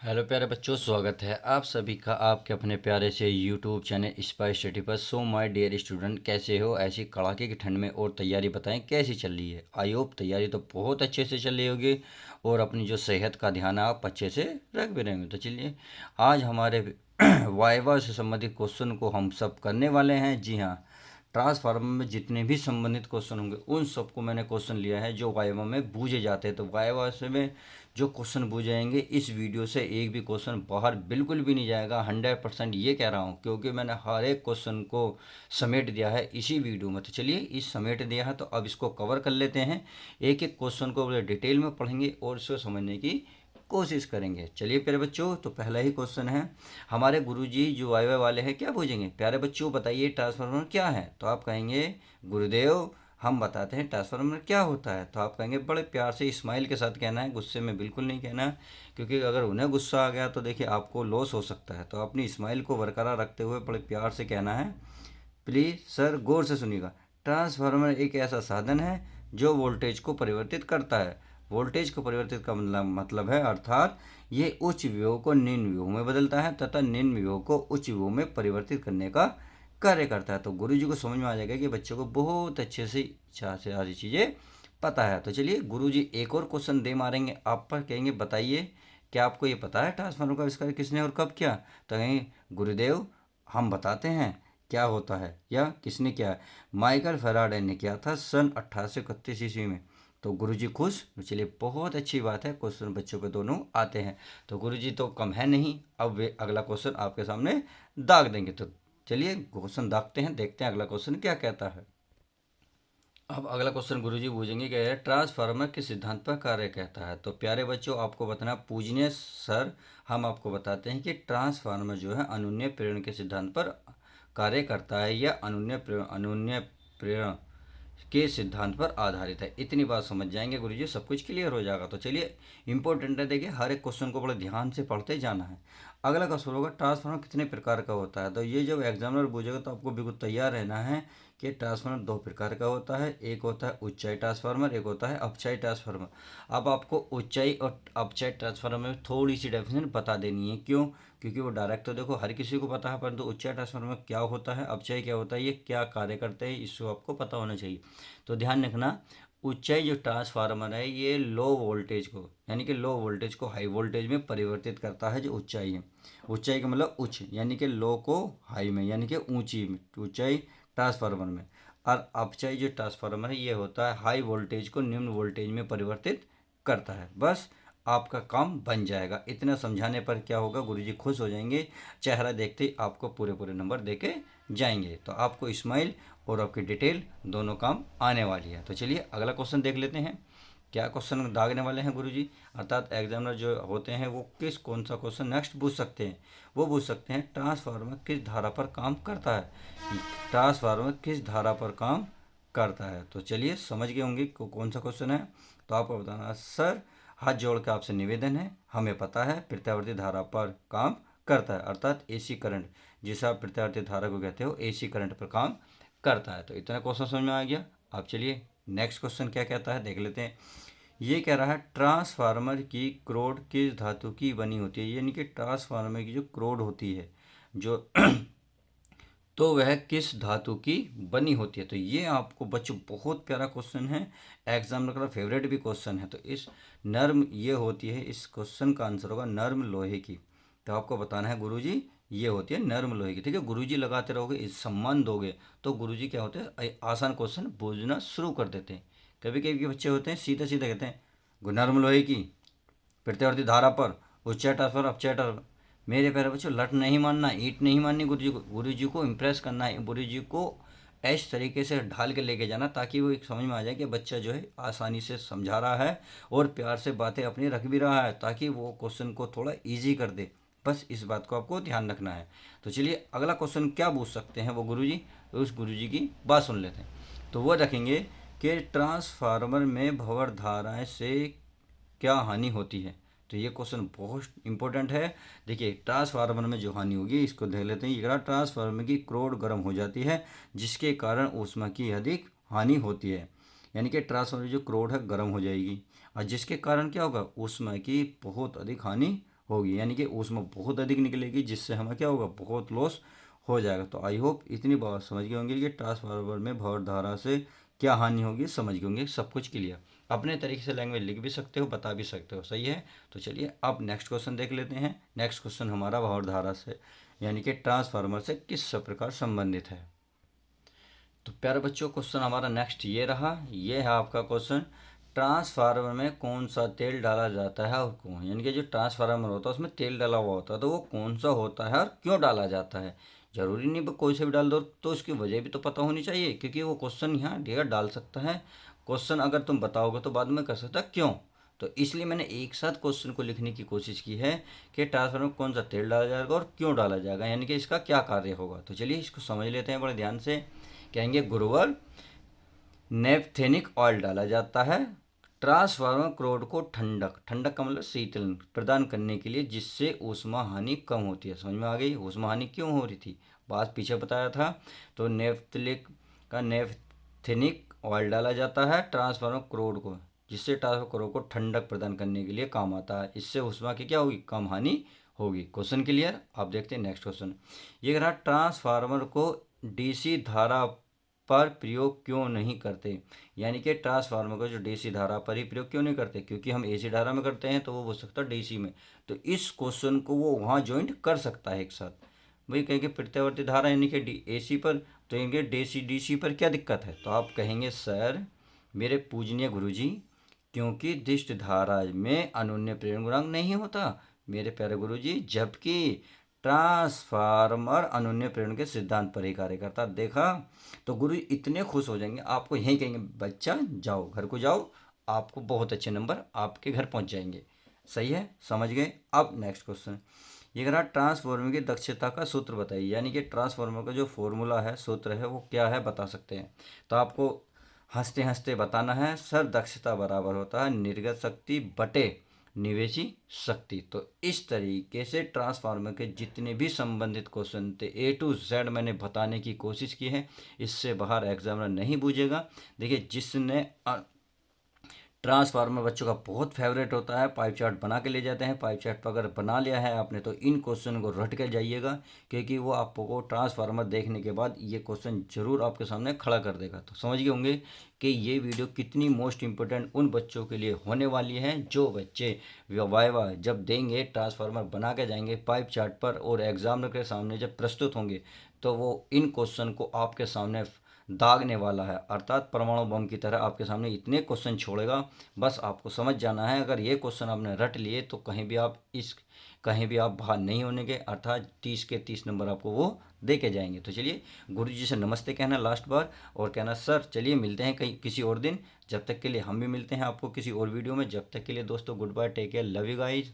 Hello प्यारे बच्चों, स्वागत है आप सभी का आपके अपने प्यारे से यूट्यूब चैनल स्पाइस स्टडी पर। सो माय डियर स्टूडेंट, कैसे हो? ऐसी कड़ाके की ठंड में और तैयारी बताएं कैसी चल रही है। आई होप तैयारी तो बहुत अच्छे से चल रही होगी और अपनी जो सेहत का ध्यान है आप अच्छे से रख भी रहे होंगे। तो चलिए, आज हमारे वाइवा से संबंधित क्वेश्चन को हम सब करने वाले हैं। जी हाँ, ट्रांसफार्मर में जितने भी संबंधित क्वेश्चन होंगे उन सबको मैंने क्वेश्चन लिया है जो वाइवा में पूछे जाते हैं। तो वाइवा से में जो क्वेश्चन पूछे जाएंगे, इस वीडियो से एक भी क्वेश्चन बाहर बिल्कुल भी नहीं जाएगा। 100% ये कह रहा हूँ, क्योंकि मैंने हर एक क्वेश्चन को समेट दिया है इसी वीडियो में। तो चलिए, इस समेट दिया है तो अब इसको कवर कर लेते हैं। एक एक क्वेश्चन को डिटेल में पढ़ेंगे और इसको समझने की कोशिश करेंगे। चलिए प्यारे बच्चों, तो पहला ही क्वेश्चन है। हमारे गुरुजी जो वाइवा वाले हैं क्या पूछेंगे? प्यारे बच्चों बताइए ट्रांसफार्मर क्या है? तो आप कहेंगे गुरुदेव हम बताते हैं ट्रांसफार्मर क्या होता है। तो आप कहेंगे, बड़े प्यार से स्माइल के साथ कहना है, गुस्से में बिल्कुल नहीं कहना है, क्योंकि अगर उन्हें गुस्सा आ गया तो देखिए आपको लॉस हो सकता है। तो अपनी स्माइल को बरकरार रखते हुए बड़े प्यार से कहना है। प्लीज़ सर गौर से सुनिएगा। ट्रांसफार्मर एक ऐसा साधन है जो वोल्टेज को परिवर्तित करता है। वोल्टेज को परिवर्तित का मतलब है, अर्थात ये उच्च विभव को निम्न विभव में बदलता है तथा निम्न विभव को उच्च विभव में परिवर्तित करने का कार्य करता है। तो गुरु जी को समझ में आ जाएगा कि बच्चों को बहुत अच्छे से सारी चीज़ें पता है। तो चलिए, गुरु जी एक और क्वेश्चन दे मारेंगे आप पर। कहेंगे बताइए क्या आपको ये पता है ट्रांसफार्मर का आविष्कार किसने और कब किया? तो कहेंगे गुरुदेव हम बताते हैं क्या होता है या किसने किया है। माइकल फैराडे ने किया था सन 1831 ईस्वी में। तो गुरुजी खुश। तो चलिए, बहुत अच्छी बात है, क्वेश्चन बच्चों पे दोनों आते हैं। तो गुरुजी तो कम है नहीं, अब वे अगला क्वेश्चन आपके सामने दाग देंगे। तो चलिए क्वेश्चन दागते हैं, देखते हैं अगला क्वेश्चन क्या कहता है। अब अगला क्वेश्चन गुरुजी पूछेंगे कि ट्रांसफार्मर किस सिद्धांत पर कार्य करता है। तो प्यारे बच्चों, आपको बताना पूजनीय सर, हम आपको बताते हैं कि ट्रांसफार्मर जो है अनुन्य प्रेरण के सिद्धांत पर कार्य करता है या अनुन्य प्रेरण के सिद्धांत पर आधारित है। इतनी बात समझ जाएंगे गुरुजी, सब कुछ क्लियर हो जाएगा। तो चलिए, इंपॉर्टेंट है, देखिए हर एक क्वेश्चन को बड़े ध्यान से पढ़ते जाना है। अगला क्वेश्चन होगा ट्रांसफार्मर कितने प्रकार का होता है। तो ये जब एग्जामिनर पूछेगा तो आपको बिल्कुल तैयार रहना है कि ट्रांसफार्मर दो प्रकार का होता है। एक होता है उच्चाई ट्रांसफार्मर, एक होता है अपचाई ट्रांसफार्मर। अब आपको उच्चाई और अपचाई ट्रांसफार्मर में थोड़ी सी डेफिनेशन बता देनी है। क्यों? क्योंकि वो डायरेक्ट तो देखो हर किसी को पता है, परंतु उच्चाई ट्रांसफार्मर क्या होता है, अपचाई क्या होता है, ये क्या कार्य करते हैं, इसको आपको पता होना चाहिए। तो ध्यान रखना, ऊंचाई जो ट्रांसफार्मर है ये लो वोल्टेज को, यानी कि लो वोल्टेज को हाई वोल्टेज में परिवर्तित करता है। जो ऊंचाई है, ऊंचाई का मतलब उच्च, यानी कि लो को हाई में, यानी कि ऊंची में, ऊंचाई ट्रांसफार्मर में। और अपचाई जो ट्रांसफार्मर है ये होता है हाई वोल्टेज को निम्न वोल्टेज में परिवर्तित करता है। बस आपका काम बन जाएगा। इतना समझाने पर क्या होगा, गुरुजी खुश हो जाएंगे, चेहरा देखते ही आपको पूरे पूरे नंबर देके जाएंगे। तो आपको स्माइल और आपकी डिटेल दोनों काम आने वाली है। तो चलिए अगला क्वेश्चन देख लेते हैं। क्या क्वेश्चन दागने वाले हैं गुरुजी, अर्थात एग्जामिनर जो होते हैं वो कौन सा क्वेश्चन नेक्स्ट पूछ सकते हैं। वो पूछ सकते हैं ट्रांसफार्मर किस धारा पर काम करता है। ट्रांसफार्मर किस धारा पर काम करता है। तो चलिए समझ गए होंगे कौन सा क्वेश्चन है। तो आपको बताना सर, हाथ जोड़ के आपसे निवेदन है, हमें पता है प्रत्यावर्ती धारा पर काम करता है, अर्थात एसी करंट, जिसे आप प्रत्यावर्ती धारा को कहते हो, एसी करंट पर काम करता है। तो इतना क्वेश्चन समझ में आ गया। अब चलिए नेक्स्ट क्वेश्चन क्या कहता है देख लेते हैं। ये कह रहा है ट्रांसफार्मर की क्रोड किस धातु की बनी होती है, यानी कि ट्रांसफार्मर की जो क्रोड होती है जो तो वह किस धातु की बनी होती है। तो ये आपको बच्चों बहुत प्यारा क्वेश्चन है, एग्जाम का फेवरेट भी क्वेश्चन है। तो इस नर्म ये होती है, इस क्वेश्चन का आंसर होगा नर्म लोहे की। तो आपको बताना है गुरुजी ये होती है नर्म लोहे की। ठीक है, गुरुजी लगाते रहोगे, इस सम्मान दोगे तो गुरुजी क्या होते हैं, आसान क्वेश्चन पूछना शुरू कर देते हैं। कभी कभी के बच्चे होते हैं सीधे सीधे कहते हैं नर्म लोहे की प्रत्यावर्ती धारा पर उच्च ट्रांसफर अपचय ट्रांसफर। मेरे प्यारे बच्चों, लट नहीं मानना, ईट नहीं माननी, गुरु जी को इम्प्रेस करना है, गुरु जी को ऐसे तरीके से ढाल के लेके जाना ताकि वो एक समझ में आ जाए कि बच्चा जो है आसानी से समझा रहा है और प्यार से बातें अपनी रख भी रहा है, ताकि वो क्वेश्चन को थोड़ा ईजी कर दे। बस इस बात को आपको ध्यान रखना है। तो चलिए अगला क्वेश्चन क्या पूछ सकते हैं वो गुरुजी, तो उस गुरुजी की बात सुन लेते हैं। तो वो रखेंगे कि ट्रांसफार्मर में भंवर धाराएं से क्या हानि होती है। तो ये क्वेश्चन बहुत इंपॉर्टेंट है। देखिए ट्रांसफार्मर में जो हानि होगी इसको देख लेते हैं। ये कहा ट्रांसफार्मर की क्रोड गर्म हो जाती है जिसके कारण ऊष्मा की अधिक हानि होती है, यानी कि ट्रांसफार्मर की जो क्रोड है गर्म हो जाएगी और जिसके कारण क्या होगा, ऊष्मा की बहुत अधिक हानि होगी, यानी कि उसमें बहुत अधिक निकलेगी, जिससे हमें क्या होगा, बहुत लॉस हो जाएगा। तो आई होप इतनी बात समझ गए होंगे कि ट्रांसफार्मर में भौर धारा से क्या हानि होगी, समझ गए होंगे, सब कुछ क्लियर। अपने तरीके से लैंग्वेज लिख भी सकते हो, बता भी सकते हो, सही है। तो चलिए अब नेक्स्ट क्वेश्चन देख लेते हैं। नेक्स्ट क्वेश्चन हमारा भौर धारा से यानी कि ट्रांसफार्मर से किस प्रकार संबंधित है। तो प्यारे बच्चों, क्वेश्चन हमारा नेक्स्ट ये रहा। ये है आपका क्वेश्चन, ट्रांसफार्मर में कौन सा तेल डाला जाता है और क्यों। यानी कि जो ट्रांसफार्मर होता है उसमें तेल डाला हुआ होता है, तो वो कौन सा होता है और क्यों डाला जाता है। जरूरी नहीं कोई से भी डाल दो, तो उसकी वजह भी तो पता होनी चाहिए, क्योंकि वो क्वेश्चन यहाँ डियर डाल सकता है। क्वेश्चन अगर तुम बताओगे तो बाद में कर सकता क्यों। तो इसलिए मैंने एक साथ क्वेश्चन को लिखने की कोशिश की है कि ट्रांसफार्मर में कौन सा तेल डाला जाएगा और क्यों डाला जाएगा, यानी कि इसका क्या कार्य होगा। तो चलिए इसको समझ लेते हैं बड़े ध्यान से। कहेंगे गुरुवर नेपथेनिक ऑयल डाला जाता है ट्रांसफार्मर क्रोड को ठंडक, ठंडक का मतलब शीतलन प्रदान करने के लिए, जिससे ऊष्मा हानि कम होती है। समझ में आ गई, ऊष्मा हानि क्यों हो रही थी, बात पीछे बताया था। तो नेपथेनिक ऑयल डाला जाता है ट्रांसफार्मर क्रोड को, जिससे ट्रांसफार्मर क्रोड को ठंडक प्रदान करने के लिए काम आता है। इससे ऊष्मा की क्या होगी, कम हानि होगी। Question clear. आप देखते हैं नेक्स्ट क्वेश्चन। ये रहा, ट्रांसफार्मर को डीसी धारा पर प्रयोग क्यों नहीं करते। यानी कि ट्रांसफार्मर को जो डीसी धारा पर ही प्रयोग क्यों नहीं करते, क्योंकि हम एसी धारा में करते हैं तो वो हो सकता है डीसी में। तो इस क्वेश्चन को वो वहाँ ज्वाइंट कर सकता है एक साथ। वही कहेंगे प्रत्यावर्ती धारा यानी कि एसी पर, तो इनके डीसी डीसी पर क्या दिक्कत है। तो आप कहेंगे सर मेरे पूजनीय गुरुजी, क्योंकि दिष्ट धारा में अनुन्य प्रेरण गुणांक नहीं होता मेरे प्यारे गुरुजी, जबकि ट्रांसफार्मर अनुन्य प्रेरण के सिद्धांत पर ही कार्य करता। देखा, तो गुरु इतने खुश हो जाएंगे, आपको यही कहेंगे बच्चा जाओ घर को जाओ, आपको बहुत अच्छे नंबर आपके घर पहुंच जाएंगे। सही है, समझ गए। अब नेक्स्ट क्वेश्चन ये कह रहा, ट्रांसफार्मर की दक्षता का सूत्र बताइए। यानी कि ट्रांसफार्मर का जो फॉर्मूला है, सूत्र है, वो क्या है बता सकते हैं। तो आपको हंसते हंसते बताना है सर, दक्षता बराबर होता है निर्गत शक्ति बटे निवेशी शक्ति। तो इस तरीके से ट्रांसफार्मर के जितने भी संबंधित क्वेश्चन थे A to Z मैंने बताने की कोशिश की है। इससे बाहर एग्जामिनर नहीं पूछेगा। देखिए, जिसने ट्रांसफार्मर बच्चों का बहुत फेवरेट होता है, पाइप चार्ट बना के ले जाते हैं। पाइप चार्ट अगर बना लिया है आपने तो इन क्वेश्चन को रट के जाइएगा, क्योंकि वो आपको ट्रांसफार्मर देखने के बाद ये क्वेश्चन जरूर आपके सामने खड़ा कर देगा। तो समझ गए होंगे कि ये वीडियो कितनी मोस्ट इंपॉर्टेंट उन बच्चों के लिए होने वाली है जो बच्चे वाइवा जब देंगे, ट्रांसफार्मर बना के जाएंगे पाइप चार्ट पर, और एग्जामिनर के सामने जब प्रस्तुत होंगे तो वो इन क्वेश्चन को आपके सामने दागने वाला है। अर्थात परमाणु बम की तरह आपके सामने इतने क्वेश्चन छोड़ेगा, बस आपको समझ जाना है। अगर ये क्वेश्चन आपने रट लिए तो कहीं भी आप बाहर नहीं होने के, अर्थात 30 के 30 नंबर आपको वो दे के जाएंगे। तो चलिए गुरु जी से नमस्ते कहना लास्ट बार, और कहना सर चलिए मिलते हैं कहीं किसी और दिन। जब तक के लिए हम भी मिलते हैं आपको किसी और वीडियो में। जब तक के लिए दोस्तों good bye, take care, love you guys.